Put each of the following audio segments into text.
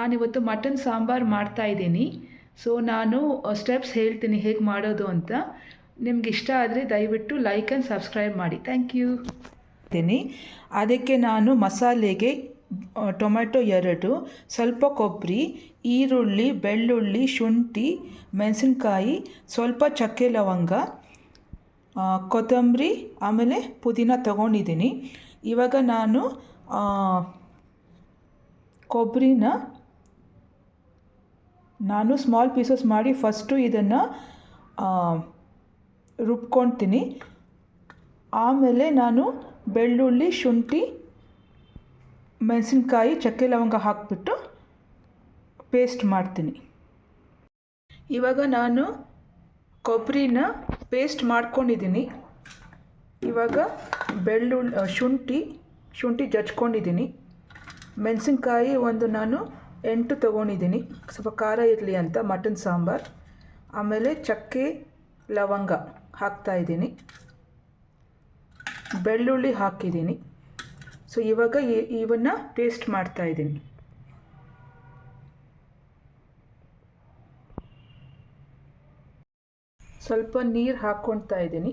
ನಾನಿವತ್ತು ಮಟನ್ ಸಾಂಬಾರು ಮಾಡ್ತಾಯಿದ್ದೀನಿ. ಸೊ ನಾನು ಸ್ಟೆಪ್ಸ್ ಹೇಳ್ತೀನಿ ಹೇಗೆ ಮಾಡೋದು ಅಂತ. ನಿಮ್ಗೆ ಇಷ್ಟ ಆದರೆ ದಯವಿಟ್ಟು ಲೈಕ್ ಆ್ಯಂಡ್ ಸಬ್ಸ್ಕ್ರೈಬ್ ಮಾಡಿ. Thank you. ಅದಕ್ಕೆ ನಾನು ಮಸಾಲೆಗೆ ಟೊಮೆಟೊ 2, ಸ್ವಲ್ಪ ಕೊಬ್ಬರಿ, ಈರುಳ್ಳಿ, ಬೆಳ್ಳುಳ್ಳಿ, ಶುಂಠಿ, ಮೆಣಸಿನ್ಕಾಯಿ, ಸ್ವಲ್ಪ ಚಕ್ಕೆ ಲವಂಗ, ಕೊತ್ತಂಬರಿ, ಆಮೇಲೆ ಪುದೀನ ತೊಗೊಂಡಿದ್ದೀನಿ. ಇವಾಗ ನಾನು ಕೊಬ್ಬರಿನ ಸ್ಮಾಲ್ ಪೀಸಸ್ ಮಾಡಿ ಫಸ್ಟು ಇದನ್ನು ರುಬ್ಕೊಳ್ತೀನಿ. ಆಮೇಲೆ ನಾನು ಬೆಳ್ಳುಳ್ಳಿ, ಶುಂಠಿ, ಮೆಣಸಿನ್ಕಾಯಿ, ಚಕ್ಕೆ ಲವಂಗ ಹಾಕಿಬಿಟ್ಟು ಪೇಸ್ಟ್ ಮಾಡ್ತೀನಿ. ಇವಾಗ ನಾನು ಕೊಬ್ಬರಿನ ಪೇಸ್ಟ್ ಮಾಡ್ಕೊಂಡಿದ್ದೀನಿ. ಇವಾಗ ಶುಂಠಿ ಜಜ್ಕೊಂಡಿದ್ದೀನಿ. ಮೆಣಸಿನ್ಕಾಯಿ ನಾನು 8 ತೊಗೊಂಡಿದ್ದೀನಿ, ಸ್ವಲ್ಪ ಖಾರ ಇರಲಿ ಅಂತ ಮಟನ್ ಸಾಂಬಾರು. ಆಮೇಲೆ ಚಕ್ಕೆ ಲವಂಗ ಹಾಕ್ತಾಯಿದ್ದೀನಿ, ಬೆಳ್ಳುಳ್ಳಿ ಹಾಕಿದ್ದೀನಿ. ಸೊ ಇವಾಗ ಇವನ್ನ ಪೇಸ್ಟ್ ಮಾಡ್ತಾಯಿದ್ದೀನಿ. ಸ್ವಲ್ಪ ನೀರು ಹಾಕ್ಕೊಳ್ತಾ ಇದ್ದೀನಿ.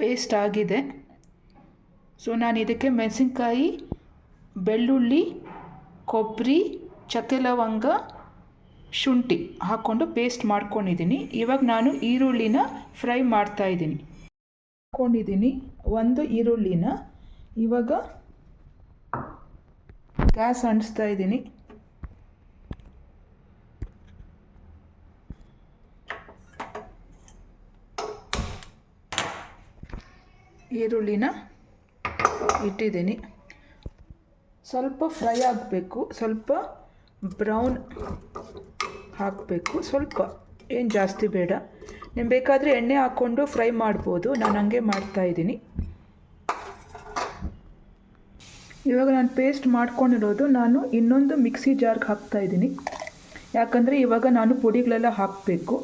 ಪೇಸ್ಟ್ ಆಗಿದೆ. ಸೊ ನಾನು ಇದಕ್ಕೆ ಮೆಣಸಿನ್ಕಾಯಿ, ಬೆಳ್ಳುಳ್ಳಿ, ಕೊಬ್ಬರಿ, ಚಕ್ಕೆ ಲವಂಗ, ಶುಂಠಿ ಹಾಕ್ಕೊಂಡು ಪೇಸ್ಟ್ ಮಾಡ್ಕೊಂಡಿದ್ದೀನಿ. ಇವಾಗ ನಾನು ಈರುಳ್ಳಿನ ಫ್ರೈ ಮಾಡ್ತಾಯಿದ್ದೀನಿ. ಹಾಕ್ಕೊಂಡಿದ್ದೀನಿ 1 ಈರುಳ್ಳಿನ. ಇವಾಗ ಗ್ಯಾಸ್ ಅಂಟಿಸ್ತಾ ಇದ್ದೀನಿ. ಈರುಳ್ಳಿನ ಇಟ್ಟಿದ್ದೀನಿ. ಸ್ವಲ್ಪ ಫ್ರೈ ಆಗಬೇಕು, ಸ್ವಲ್ಪ ಬ್ರೌನ್ ಹಾಕಬೇಕು, ಸ್ವಲ್ಪ, ಏನು ಜಾಸ್ತಿ ಬೇಡ. ನೀವು ಬೇಕಾದರೆ ಎಣ್ಣೆ ಹಾಕ್ಕೊಂಡು ಫ್ರೈ ಮಾಡ್ಬೋದು, ನಾನು ಹಂಗೆ ಮಾಡ್ತಾಯಿದ್ದೀನಿ. ಇವಾಗ ನಾನು ಪೇಸ್ಟ್ ಮಾಡ್ಕೊಂಡಿರೋದು ಇನ್ನೊಂದು ಮಿಕ್ಸಿ ಜಾರ್ಗೆ ಹಾಕ್ತಾಯಿದ್ದೀನಿ. ಯಾಕಂದರೆ ಇವಾಗ ನಾನು ಪುಡಿಗಳೆಲ್ಲ ಹಾಕಬೇಕು.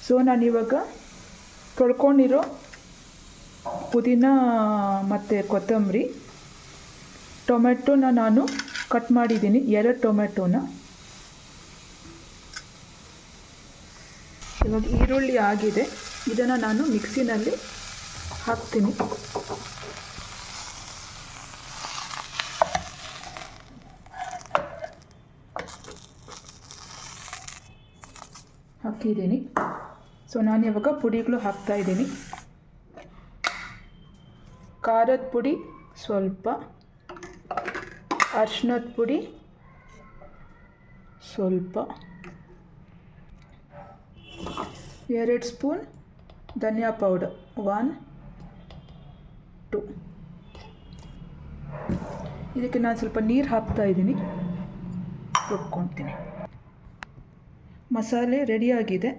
ಸೊ ನಾನಿವಾಗ ತೊಳ್ಕೊಂಡಿರೋ ಪುದೀನ ಮತ್ತು ಕೊತ್ತಂಬರಿ, ಟೊಮೆಟೊನ ನಾನು ಕಟ್ ಮಾಡಿದ್ದೀನಿ, 2 ಟೊಮೆಟೊನ. ಇವಾಗ ಈರುಳ್ಳಿ ಆಗಿದೆ, ಇದನ್ನು ನಾನು ಮಿಕ್ಸಿನಲ್ಲಿ ಹಾಕ್ತೀನಿ. ಹಾಕಿದ್ದೀನಿ. ಸೊ ನಾನು ಇವಾಗ ಪುಡಿಗಳು ಹಾಕ್ತಾಯಿದ್ದೀನಿ. ಖಾರದ ಪುಡಿ ಸ್ವಲ್ಪ, ಅರಿಶಿನದ ಪುಡಿ ಸ್ವಲ್ಪ, 2 ಸ್ಪೂನ್ ಧನಿಯಾ ಪೌಡರ್, 1, 2. ಇದಕ್ಕೆ ನಾನು ಸ್ವಲ್ಪ ನೀರು ಹಾಕ್ತಾಯಿದ್ದೀನಿ, ರುಬ್ಕೊಳ್ತೀನಿ. ಮಸಾಲೆ ರೆಡಿಯಾಗಿದೆ.